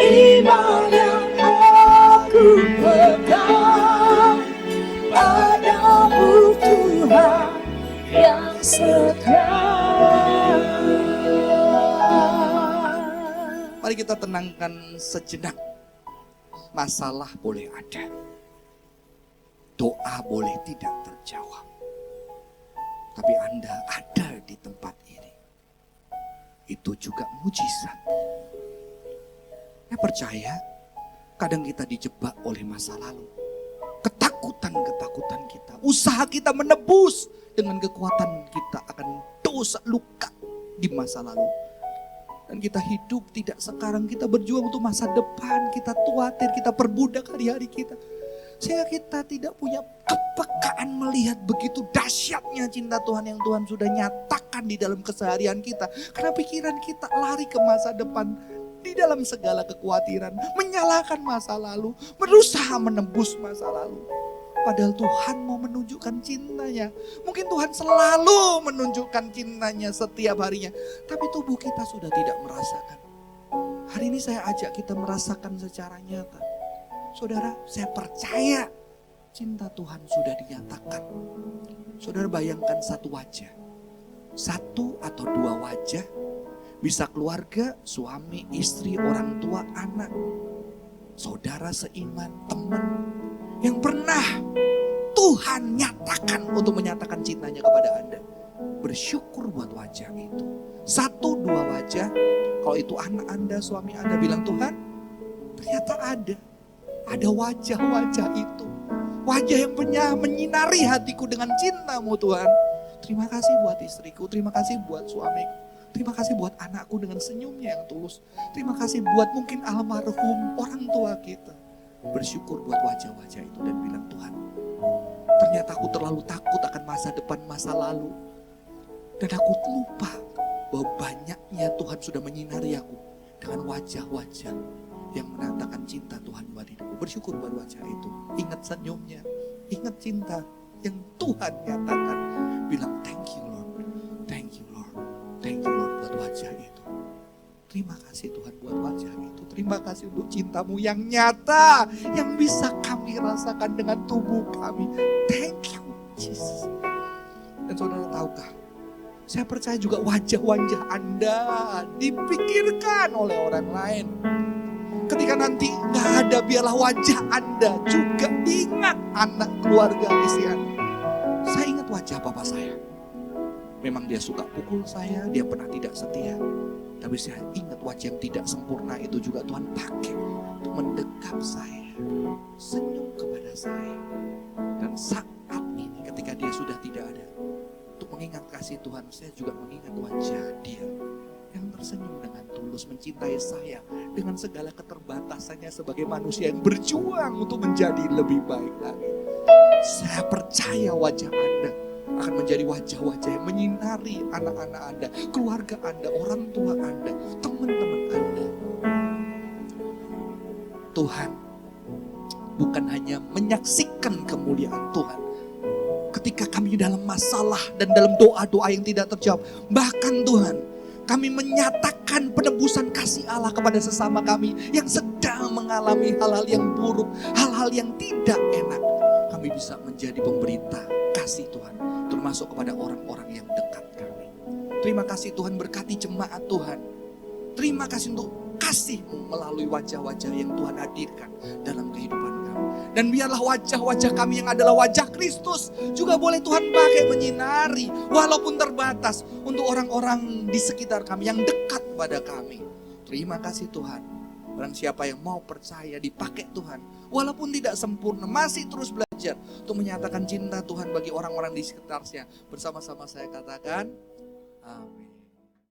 Iman yang aku pegang padamu Tuhan yang setia. Mari kita tenangkan sejenak. Masalah boleh ada. Doa boleh tidak terjawab. Tapi Anda ada di tempat ini. Itu juga mujizat. Saya percaya kadang kita dijebak oleh masa lalu. Ketakutan-ketakutan kita. Usaha kita menebus dengan kekuatan kita akan dosa luka di masa lalu. Dan kita hidup tidak sekarang, kita berjuang untuk masa depan, kita khawatir, kita perbudak hari-hari kita. Sehingga kita tidak punya kepekaan melihat begitu dahsyatnya cinta Tuhan yang Tuhan sudah nyatakan di dalam keseharian kita. Karena pikiran kita lari ke masa depan di dalam segala kekhawatiran, menyalahkan masa lalu, berusaha menembus masa lalu. Padahal Tuhan mau menunjukkan cintanya. Mungkin Tuhan selalu menunjukkan cintanya setiap harinya. Tapi tubuh kita sudah tidak merasakan. Hari ini saya ajak kita merasakan secara nyata. Saudara, saya percaya cinta Tuhan sudah dinyatakan. Saudara bayangkan satu wajah. Satu atau dua wajah. Bisa keluarga, suami, istri, orang tua, anak. Saudara seiman, teman. Yang pernah Tuhan nyatakan untuk menyatakan cintanya kepada Anda. Bersyukur buat wajah itu. Satu, dua wajah. Kalau itu anak Anda, suami Anda bilang, Tuhan ternyata ada. Ada wajah-wajah itu. Wajah yang menyinari hatiku dengan cinta-Mu Tuhan. Terima kasih buat istriku, terima kasih buat suamiku. Terima kasih buat anakku dengan senyumnya yang tulus. Terima kasih buat mungkin almarhum orang tua kita. Bersyukur buat wajah-wajah itu dan bilang, Tuhan ternyata aku terlalu takut akan masa depan, masa lalu. Dan aku lupa bahwa banyaknya Tuhan sudah menyinari aku dengan wajah-wajah yang menandakan cinta Tuhan buat hidupku. Bersyukur buat wajah itu. Ingat senyumnya, ingat cinta yang Tuhan nyatakan. Bilang thank you Lord, thank you Lord, thank you Lord buat wajah itu. Terima kasih Tuhan buat wajah itu. Terima kasih untuk cinta-Mu yang nyata, yang bisa kami rasakan dengan tubuh kami. Thank you Jesus. Dan saudara tahukah, saya percaya juga wajah-wajah Anda dipikirkan oleh orang lain. Ketika nanti gak ada, biarlah wajah Anda juga diingat anak, keluarga, istri Anda. Saya ingat wajah papa saya. Memang dia suka pukul saya, dia pernah tidak setia. Tapi saya ingat wajah yang tidak sempurna itu juga Tuhan pakai untuk mendekap saya, senyum kepada saya. Dan saat ini ketika dia sudah tidak ada, untuk mengingat kasih Tuhan, saya juga mengingat wajah dia yang tersenyum dengan tulus mencintai saya dengan segala keterbatasannya sebagai manusia yang berjuang untuk menjadi lebih baik lagi. Saya percaya wajah Anda akan menjadi wajah-wajah yang menyinari anak-anak Anda, keluarga Anda, orang tua Anda, teman-teman Anda. Tuhan bukan hanya menyaksikan kemuliaan Tuhan ketika kami dalam masalah dan dalam doa-doa yang tidak terjawab. Bahkan Tuhan, kami menyatakan penebusan kasih Allah kepada sesama kami yang sedang mengalami hal-hal yang buruk, hal-hal yang tidak enak. Kami bisa menjadi pemberita kasih Tuhan, termasuk kepada orang-orang yang dekat kami. Terima kasih Tuhan, berkati jemaat Tuhan. Terima kasih untuk kasih-Mu melalui wajah-wajah yang Tuhan hadirkan dalam kehidupan kami. Dan biarlah wajah-wajah kami yang adalah wajah Kristus juga boleh Tuhan pakai menyinari walaupun terbatas untuk orang-orang di sekitar kami yang dekat pada kami. Terima kasih Tuhan. Barang siapa yang mau percaya dipakai Tuhan, walaupun tidak sempurna, masih terus belajar untuk menyatakan cinta Tuhan bagi orang-orang di sekitarnya. Bersama-sama saya katakan, amin.